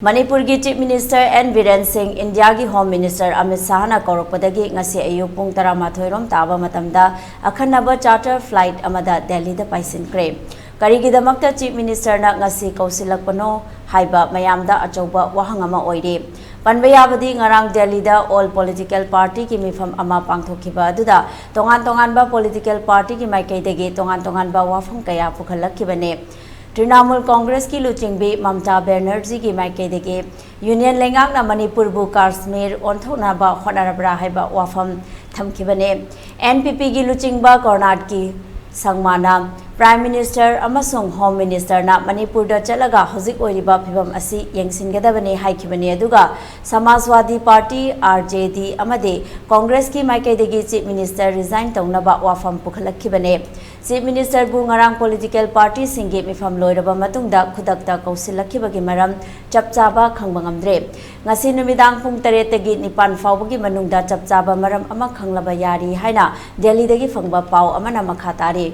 Manipur ki Chief Minister N. Biren Singh, India ki Home Minister Amit Shah na korokpadagi ngasi ayuk pung 12 rom taba matamda akhanaba charter flight amada Delhi da paisinkre. Karigidamakta Chief Minister na ngasi kausilakpano haiba mayamda achauba wahang ama oire. Panbayabadi ngarang Delhi da all political party ki mifam ama pangthokhiba aduda tongan ba political party ki maikaidagi tongan ba wafam kaya pukhalakibane. Trinamool Congress की लुचिंगबी ममता बनर्जी की माइकेदगे union लेंगांगना Manipur बु Kashmir ओंथोनाबा होनारब्रा हाइबा वाफम थमखिबने NPP की लुचिंगबा कर्नाटक की संगमाना prime minister अमसुंग home minister ना मणिपुर दा चलगा हजिक ओइरिबा फिबम असि यंगसिनगदबने हाइखिबने अदुगा समाजवादी पार्टी आरजेडी अमदे कांग्रेस की माइकेदगी चीफ मिनिस्टर रिजाइन तौनबा वाफम पुखलखिबने चीफ मिनिस्टर बु ngarang political party singi mifam loiraba matungda khudakta kausilakibagi maram chapchaba khangbangamdre ngasi numidang pung 3 tagi 9 faubagi manungda chapchaba maram ama khanglaba yari haina Delhi dagi phangba pau amana makha tari